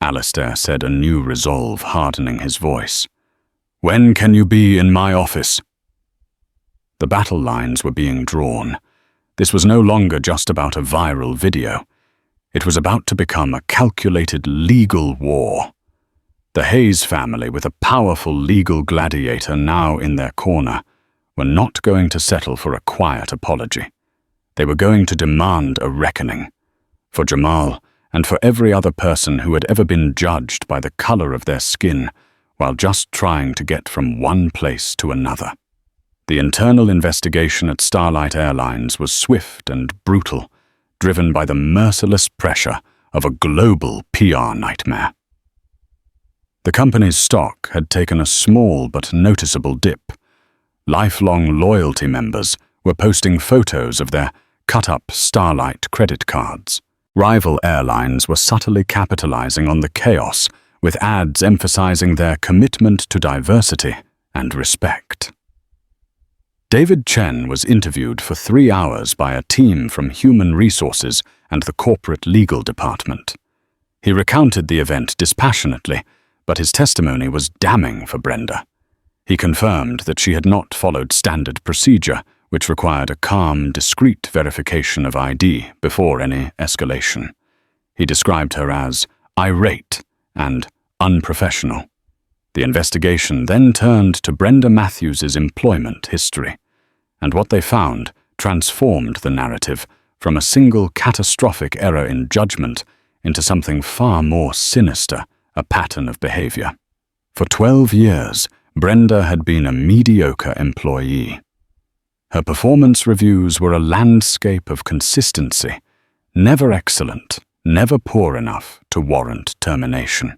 Alistair said, a new resolve hardening his voice, "when can you be in my office?" The battle lines were being drawn. This was no longer just about a viral video. It was about to become a calculated legal war. The Hayes family, with a powerful legal gladiator now in their corner, were not going to settle for a quiet apology. They were going to demand a reckoning. For Jamal, and for every other person who had ever been judged by the color of their skin while just trying to get from one place to another. The internal investigation at Starlight Airlines was swift and brutal, driven by the merciless pressure of a global PR nightmare. The company's stock had taken a small but noticeable dip. Lifelong loyalty members were posting photos of their cut-up Starlight credit cards. Rival airlines were subtly capitalizing on the chaos, with ads emphasizing their commitment to diversity and respect. David Chen was interviewed for 3 hours by a team from Human Resources and the corporate legal department. He recounted the event dispassionately, but his testimony was damning for Brenda. He confirmed that she had not followed standard procedure, which required a calm, discreet verification of ID before any escalation. He described her as irate and unprofessional. The investigation then turned to Brenda Matthews's employment history, and what they found transformed the narrative from a single catastrophic error in judgment into something far more sinister, a pattern of behavior. For 12 years, Brenda had been a mediocre employee. Her performance reviews were a landscape of consistency, never excellent, never poor enough to warrant termination.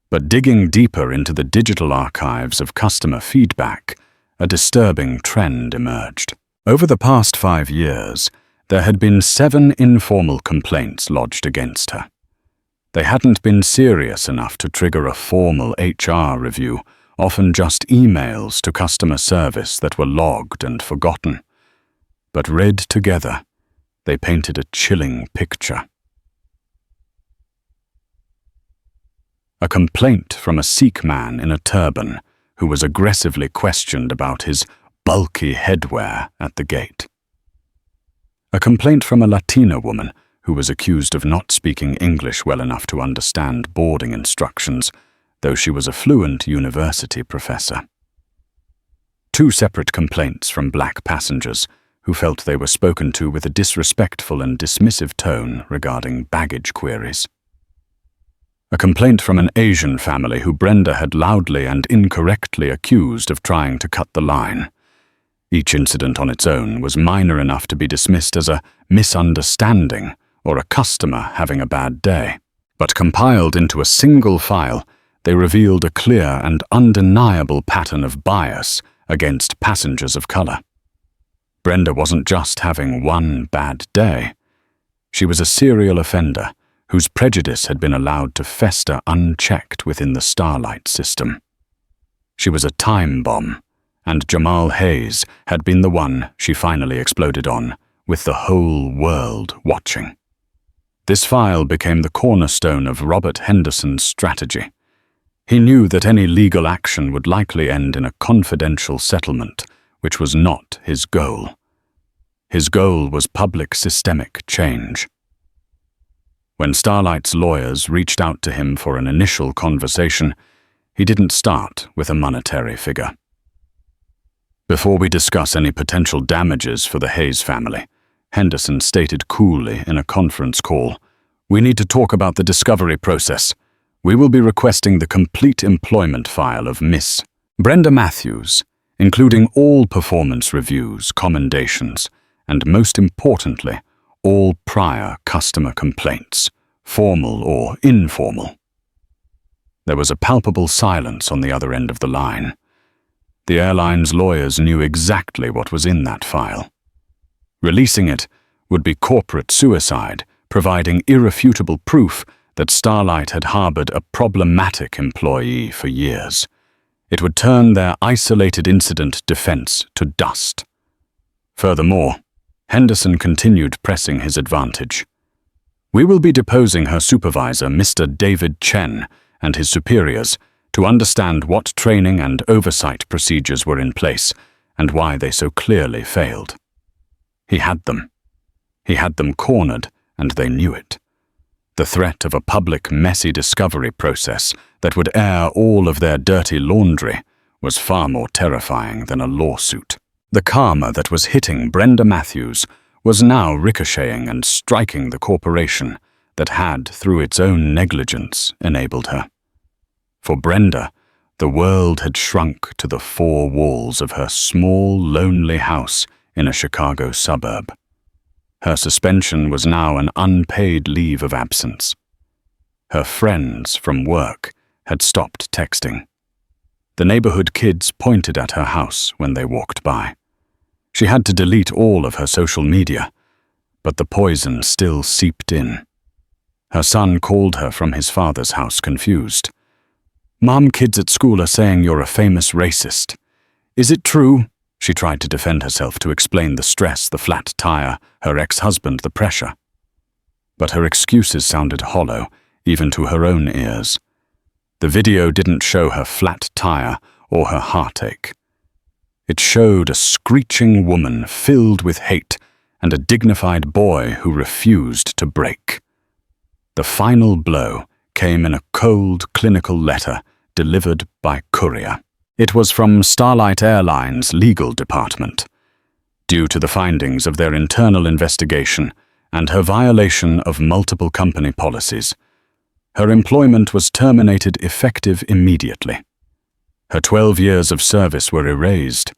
But digging deeper into the digital archives of customer feedback, a disturbing trend emerged. Over the past 5 years, there had been 7 informal complaints lodged against her. They hadn't been serious enough to trigger a formal HR review, often just emails to customer service that were logged and forgotten. But read together, they painted a chilling picture. A complaint from a Sikh man in a turban who was aggressively questioned about his bulky headwear at the gate. A complaint from a Latina woman who was accused of not speaking English well enough to understand boarding instructions, though she was a fluent university professor. 2 separate complaints from black passengers who felt they were spoken to with a disrespectful and dismissive tone regarding baggage queries. A complaint from an Asian family who Brenda had loudly and incorrectly accused of trying to cut the line. Each incident on its own was minor enough to be dismissed as a misunderstanding or a customer having a bad day. But compiled into a single file, they revealed a clear and undeniable pattern of bias against passengers of color. Brenda wasn't just having one bad day. She was a serial offender whose prejudice had been allowed to fester unchecked within the Starlight system. She was a time bomb, and Jamal Hayes had been the one she finally exploded on, with the whole world watching. This file became the cornerstone of Robert Henderson's strategy. He knew that any legal action would likely end in a confidential settlement, which was not his goal. His goal was public systemic change. When Starlight's lawyers reached out to him for an initial conversation, he didn't start with a monetary figure. "Before we discuss any potential damages for the Hayes family," Henderson stated coolly in a conference call, "we need to talk about the discovery process. We will be requesting the complete employment file of Miss Brenda Matthews, including all performance reviews, commendations, and most importantly, all prior customer complaints, formal or informal. There was a palpable silence on the other end of the line. The airline's lawyers knew exactly what was in that file. Releasing it would be corporate suicide, providing irrefutable proof that Starlight had harbored a problematic employee for years. It would turn their isolated incident defense to dust. Furthermore, Henderson continued pressing his advantage. "We will be deposing her supervisor, Mr. David Chen, and his superiors to understand what training and oversight procedures were in place and why they so clearly failed." He had them. He had them cornered, and they knew it. The threat of a public, messy discovery process that would air all of their dirty laundry was far more terrifying than a lawsuit. The karma that was hitting Brenda Matthews was now ricocheting and striking the corporation that had, through its own negligence, enabled her. For Brenda, the world had shrunk to the four walls of her small, lonely house in a Chicago suburb. Her suspension was now an unpaid leave of absence. Her friends from work had stopped texting. The neighborhood kids pointed at her house when they walked by. She had to delete all of her social media, but the poison still seeped in. Her son called her from his father's house, confused. "Mom, kids at school are saying you're a famous racist. Is it true?" She tried to defend herself, to explain the stress, the flat tire, her ex-husband, the pressure. But her excuses sounded hollow, even to her own ears. The video didn't show her flat tire or her heartache. It showed a screeching woman filled with hate and a dignified boy who refused to break. The final blow came in a cold, clinical letter delivered by courier. It was from Starlight Airlines' legal department. Due to the findings of their internal investigation and her violation of multiple company policies, her employment was terminated effective immediately. Her 12 years of service were erased.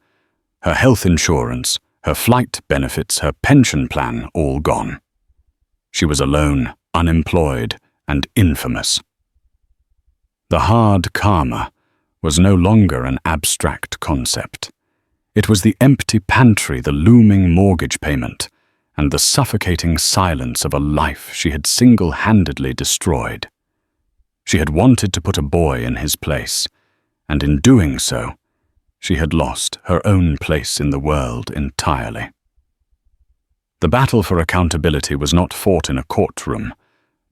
Her health insurance, her flight benefits, her pension plan all gone. She was alone, unemployed, and infamous. The hard karma was no longer an abstract concept. It was the empty pantry, the looming mortgage payment, and the suffocating silence of a life she had single-handedly destroyed. She had wanted to put a boy in his place, and in doing so, she had lost her own place in the world entirely. The battle for accountability was not fought in a courtroom,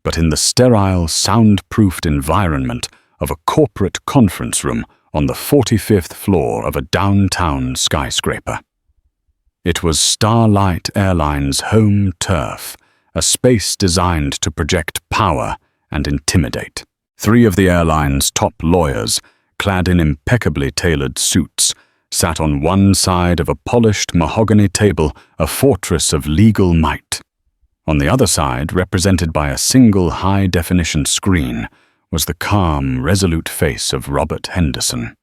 but in the sterile, soundproofed environment of a corporate conference room on the 45th floor of a downtown skyscraper. It was Starlight Airlines' home turf, a space designed to project power and intimidate. 3 of the airline's top lawyers, clad in impeccably tailored suits, sat on one side of a polished mahogany table, a fortress of legal might. On the other side, represented by a single high-definition screen, was the calm, resolute face of Robert Henderson.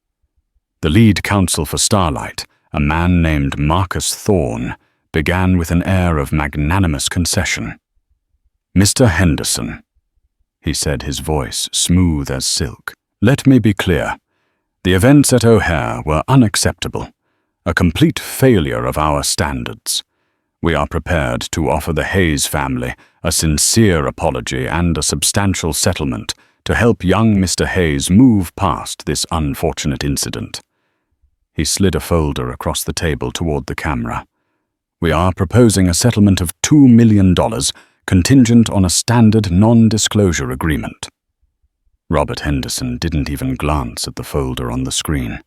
The lead counsel for Starlight, a man named Marcus Thorne, began with an air of magnanimous concession. "Mr. Henderson," he said, his voice smooth as silk, "let me be clear. The events at O'Hare were unacceptable, a complete failure of our standards. We are prepared to offer the Hayes family a sincere apology and a substantial settlement to help young Mr. Hayes move past this unfortunate incident." He slid a folder across the table toward the camera. "We are proposing a settlement of $2 million contingent on a standard non-disclosure agreement." Robert Henderson didn't even glance at the folder on the screen.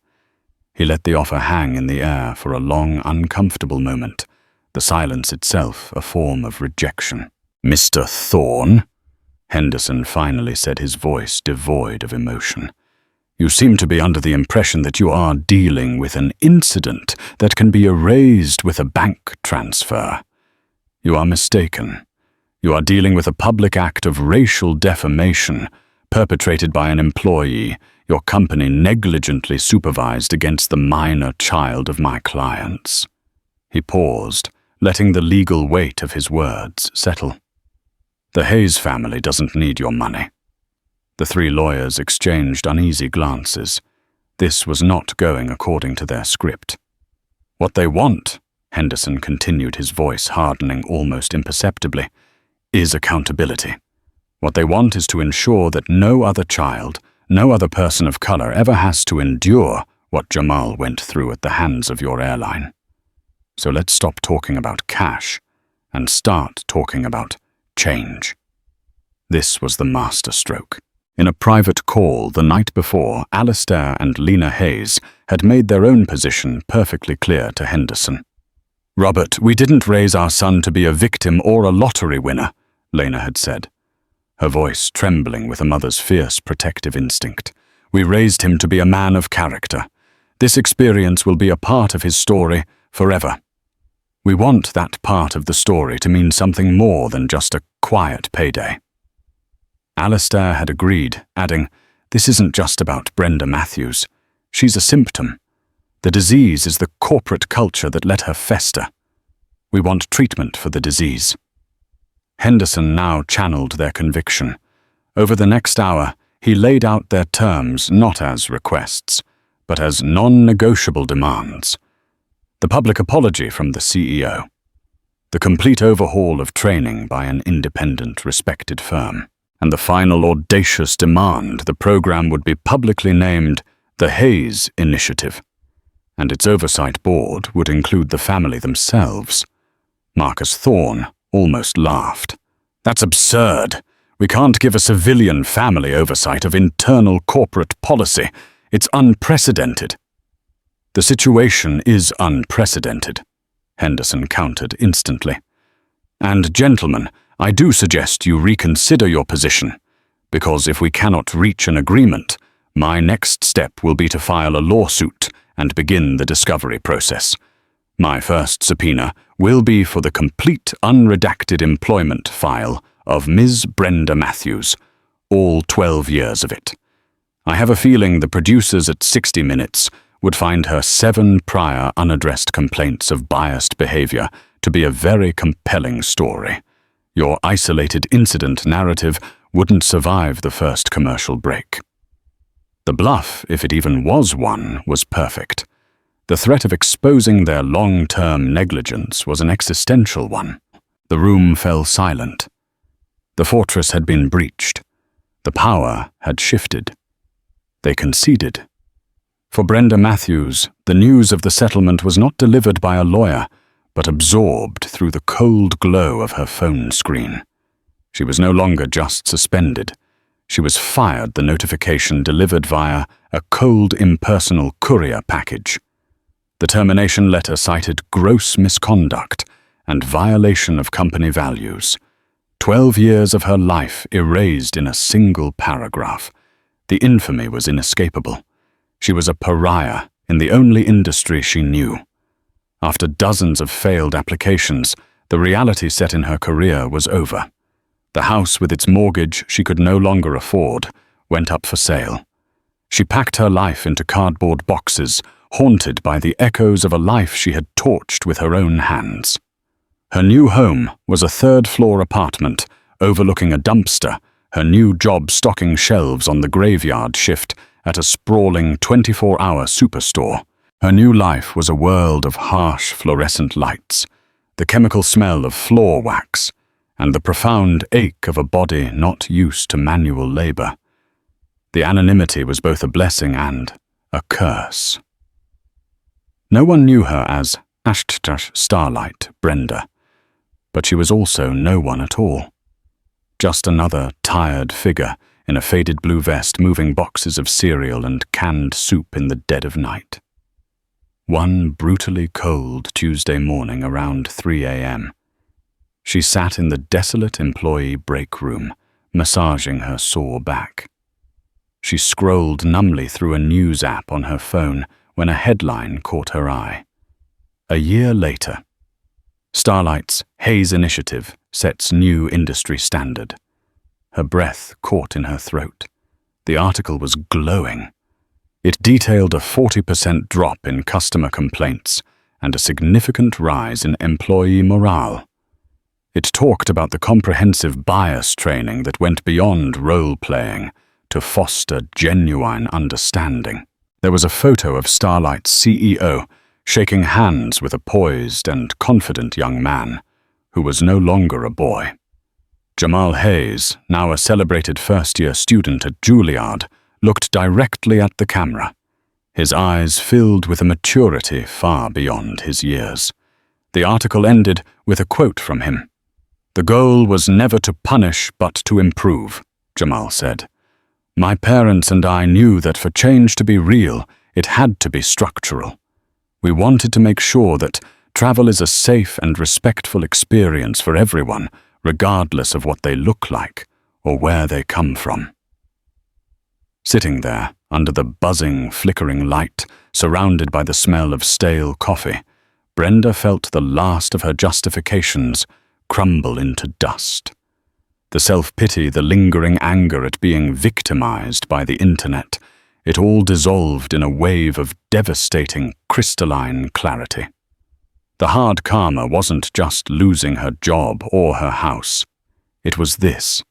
He let the offer hang in the air for a long, uncomfortable moment, the silence itself a form of rejection. "Mr. Thorne," Henderson finally said, his voice devoid of emotion, "you seem to be under the impression that you are dealing with an incident that can be erased with a bank transfer. You are mistaken. You are dealing with a public act of racial defamation perpetrated by an employee your company negligently supervised against the minor child of my clients." He paused, letting the legal weight of his words settle. "The Hayes family doesn't need your money." The three lawyers exchanged uneasy glances. This was not going according to their script. "What they want," Henderson continued, his voice hardening almost imperceptibly, "is accountability. What they want is to ensure that no other child, no other person of color ever has to endure what Jamal went through at the hands of your airline. So let's stop talking about cash and start talking about change." This was the masterstroke. In a private call the night before, Alistair and Lena Hayes had made their own position perfectly clear to Henderson. "Robert, we didn't raise our son to be a victim or a lottery winner," Lena had said, her voice trembling with a mother's fierce protective instinct. "We raised him to be a man of character. This experience will be a part of his story forever. We want that part of the story to mean something more than just a quiet payday." Alistair had agreed, adding, "This isn't just about Brenda Matthews. She's a symptom. The disease is the corporate culture that let her fester. We want treatment for the disease." Henderson now channeled their conviction. Over the next hour, he laid out their terms not as requests, but as non-negotiable demands. The public apology from the CEO. The complete overhaul of training by an independent, respected firm. And the final audacious demand: the program would be publicly named the Hayes Initiative, and its oversight board would include the family themselves. Marcus Thorne almost laughed. "That's absurd. We can't give a civilian family oversight of internal corporate policy. It's unprecedented." "The situation is unprecedented," Henderson countered instantly. "And gentlemen, I do suggest you reconsider your position, because if we cannot reach an agreement, my next step will be to file a lawsuit and begin the discovery process. My first subpoena will be for the complete unredacted employment file of Ms. Brenda Matthews, all 12 years of it. I have a feeling the producers at 60 Minutes would find her 7 prior unaddressed complaints of biased behavior to be a very compelling story. Your isolated incident narrative wouldn't survive the first commercial break." The bluff, if it even was one, was perfect. The threat of exposing their long-term negligence was an existential one. The room fell silent. The fortress had been breached. The power had shifted. They conceded. For Brenda Matthews, the news of the settlement was not delivered by a lawyer, but absorbed through the cold glow of her phone screen. She was no longer just suspended. She was fired, the notification delivered via a cold, impersonal courier package. The termination letter cited gross misconduct and violation of company values. 12 years of her life erased in a single paragraph. The infamy was inescapable. She was a pariah in the only industry she knew. After dozens of failed applications, the reality set in her career was over. The house with its mortgage she could no longer afford went up for sale. She packed her life into cardboard boxes, haunted by the echoes of a life she had torched with her own hands. Her new home was a third-floor apartment overlooking a dumpster, her new job stocking shelves on the graveyard shift at a sprawling 24-hour superstore. Her new life was a world of harsh fluorescent lights, the chemical smell of floor wax, and the profound ache of a body not used to manual labor. The anonymity was both a blessing and a curse. No one knew her as Starlight Brenda, but she was also no one at all. Just another tired figure in a faded blue vest moving boxes of cereal and canned soup in the dead of night. One brutally cold Tuesday morning around 3 a.m., she sat in the desolate employee break room, massaging her sore back. She scrolled numbly through a news app on her phone when a headline caught her eye. A year later, Starlight's Hayes Initiative sets new industry standard. Her breath caught in her throat. The article was glowing. It detailed a 40% drop in customer complaints and a significant rise in employee morale. It talked about the comprehensive bias training that went beyond role-playing to foster genuine understanding. There was a photo of Starlight's CEO shaking hands with a poised and confident young man who was no longer a boy. Jamal Hayes, now a celebrated first-year student at Juilliard, looked directly at the camera, his eyes filled with a maturity far beyond his years. The article ended with a quote from him. "The goal was never to punish but to improve," Jamal said. "My parents and I knew that for change to be real, it had to be structural. We wanted to make sure that travel is a safe and respectful experience for everyone, regardless of what they look like or where they come from." Sitting there, under the buzzing, flickering light, surrounded by the smell of stale coffee, Brenda felt the last of her justifications crumble into dust. The self-pity, the lingering anger at being victimized by the internet, it all dissolved in a wave of devastating, crystalline clarity. The hard karma wasn't just losing her job or her house. It was this.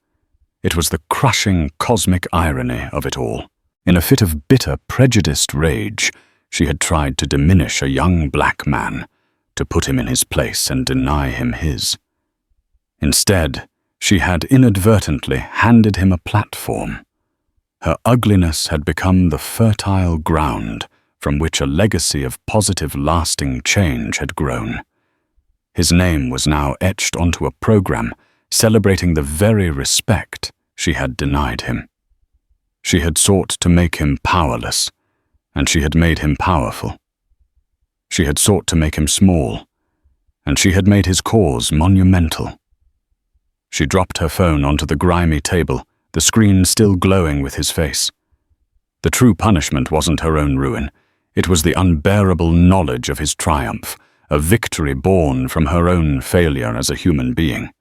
It was the crushing cosmic irony of it all. In a fit of bitter, prejudiced rage, she had tried to diminish a young black man, to put him in his place and deny him his. Instead, she had inadvertently handed him a platform. Her ugliness had become the fertile ground from which a legacy of positive, lasting change had grown. His name was now etched onto a program celebrating the very respect she had denied him. She had sought to make him powerless, and she had made him powerful. She had sought to make him small, and she had made his cause monumental. She dropped her phone onto the grimy table, the screen still glowing with his face. The true punishment wasn't her own ruin. It was the unbearable knowledge of his triumph, a victory born from her own failure as a human being.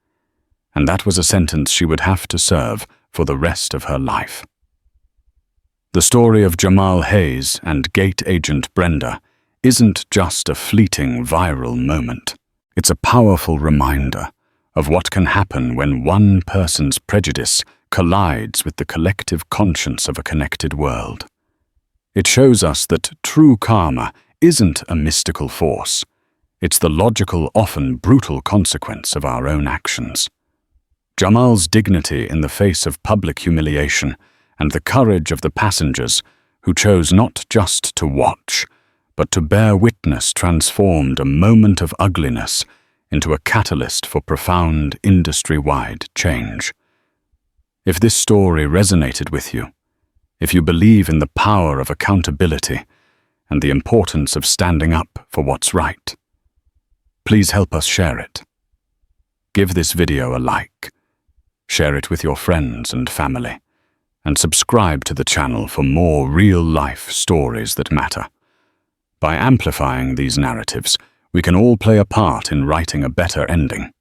And that was a sentence she would have to serve for the rest of her life. The story of Jamal Hayes and gate agent Brenda isn't just a fleeting viral moment. It's a powerful reminder of what can happen when one person's prejudice collides with the collective conscience of a connected world. It shows us that true karma isn't a mystical force. It's the logical, often brutal consequence of our own actions. Jamal's dignity in the face of public humiliation and the courage of the passengers who chose not just to watch, but to bear witness transformed a moment of ugliness into a catalyst for profound industry-wide change. If this story resonated with you, if you believe in the power of accountability and the importance of standing up for what's right, please help us share it. Give this video a like, share it with your friends and family, and subscribe to the channel for more real-life stories that matter. By amplifying these narratives, we can all play a part in writing a better ending.